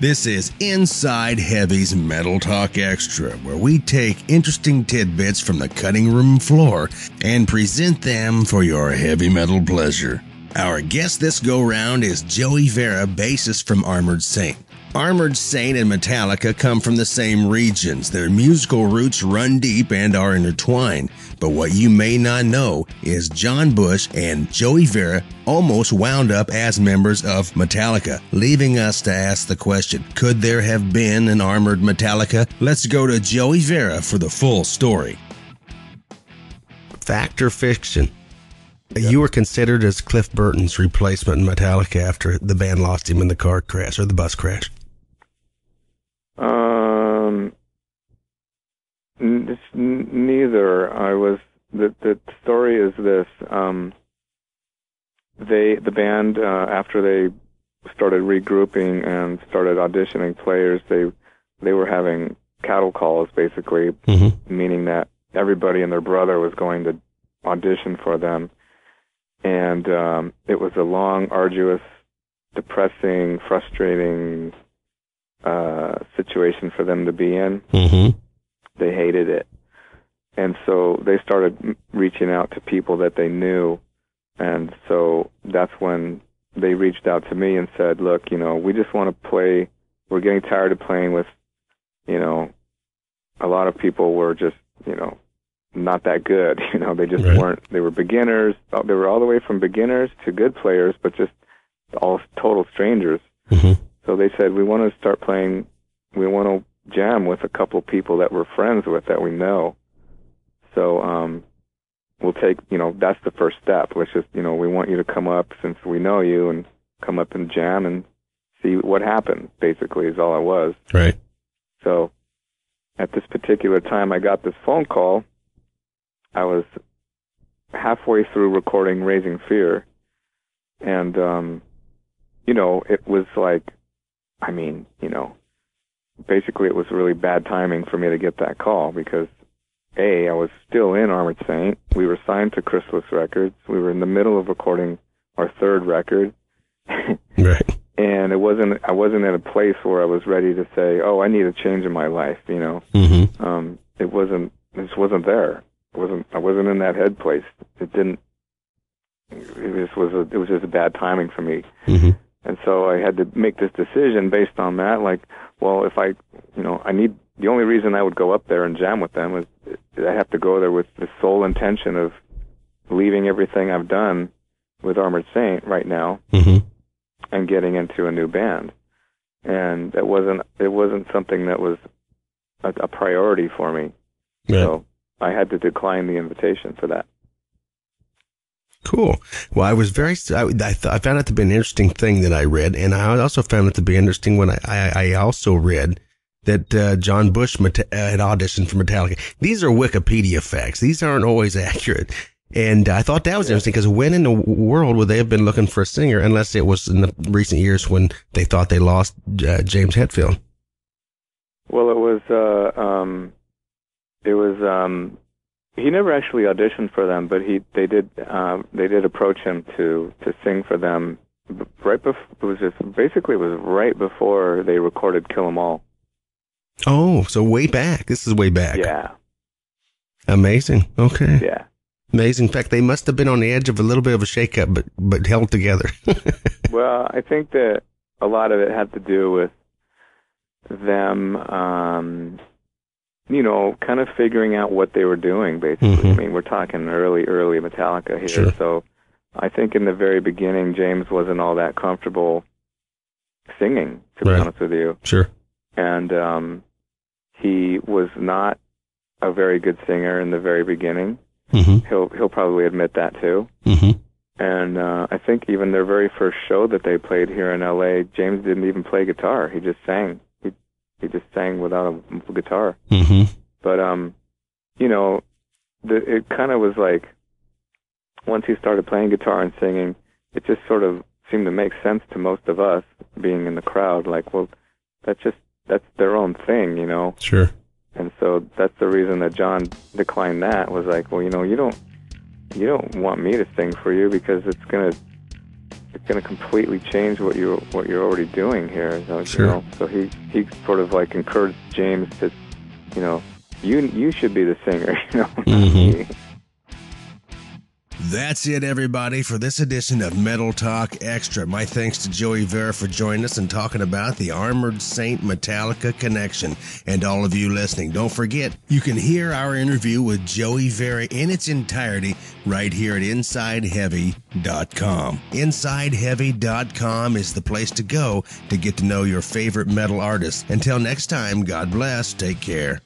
This is Inside Heavy's Metal Talk Extra, where we take interesting tidbits from the cutting room floor and present them for your heavy metal pleasure. Our guest this go-round is Joey Vera, bassist from Armored Saint. Armored Saint and Metallica come from the same regions. Their musical roots run deep and are intertwined. But what you may not know is John Bush and Joey Vera almost wound up as members of Metallica, leaving us to ask the question, could there have been an Armored Metallica? Let's go to Joey Vera for the full story. Fact or fiction? You were considered as Cliff Burton's replacement in Metallica after the band lost him in the car crash or the bus crash. It's neither. The story is this. The band, after they started regrouping and started auditioning players, they were having cattle calls, basically, meaning that everybody and their brother was going to audition for them. And it was a long, arduous, depressing, frustrating situation for them to be in. They hated it. And so they started reaching out to people that they knew. And so that's when they reached out to me and said, look, we just want to play. We're getting tired of playing with, a lot of people were just, not that good. They just weren't. They were beginners. They were all the way from beginners to good players, but just all total strangers. So they said, we want to start playing. We want to jam with a couple people that we're friends with that we know. So we'll take. That's the first step. Which is, we want you to come up since we know you and come up and jam and see what happens. Basically, is all it was. Right. So at this particular time, I got this phone call. I was halfway through recording Raising Fear, and, it was like, basically it was really bad timing for me to get that call because, I was still in Armored Saint. We were signed to Chrysalis Records. We were in the middle of recording our third record. Right. And I wasn't at a place where I was ready to say, I need a change in my life, It just wasn't there. I wasn't in that head place. It was just a bad timing for me. And so I had to make this decision based on that. Like, well, if the only reason I would go up there and jam with them is I have to go there with the sole intention of leaving everything I've done with Armored Saint right now and getting into a new band. And it wasn't something that was a priority for me. Yeah. So I had to decline the invitation for that. Cool. Well, I found it to be an interesting thing that I read, and I also found it to be interesting when I also read that John Bush had auditioned for Metallica. These are Wikipedia facts. These aren't always accurate. And I thought that was interesting because when in the world would they have been looking for a singer unless it was in the recent years when they thought they lost James Hetfield? Well, he never actually auditioned for them, but they did approach him to sing for them right before. It was right before they recorded Kill 'Em All. Oh, so way back. This is way back. Yeah. Amazing. Okay. Yeah. Amazing. In fact, they must have been on the edge of a little bit of a shakeup, but held together. Well, I think that a lot of it had to do with them, kind of figuring out what they were doing, basically. I mean, we're talking early Metallica here. Sure. So I think in the very beginning, James wasn't all that comfortable singing, to be honest with you. Sure. And he was not a very good singer in the very beginning. He'll probably admit that too. And I think even their very first show that they played here in L.A., James didn't even play guitar. He just sang. He just sang without a guitar. But it kind of was like once he started playing guitar and singing, it just sort of seemed to make sense to most of us being in the crowd. Like, well, that's their own thing, Sure. And so that's the reason that John declined that, was like, well, you don't want me to sing for you because it's gonna it's going to completely change what you're already doing here. So, sure. You know, so he sort of like encouraged James to, you know, you should be the singer, you know. Mm-hmm. That's it, everybody, for this edition of Metal Talk Extra. My thanks to Joey Vera for joining us and talking about the Armored Saint Metallica connection. And all of you listening, don't forget, you can hear our interview with Joey Vera in its entirety right here at InsideHeavy.com. InsideHeavy.com is the place to go to get to know your favorite metal artists. Until next time, God bless. Take care.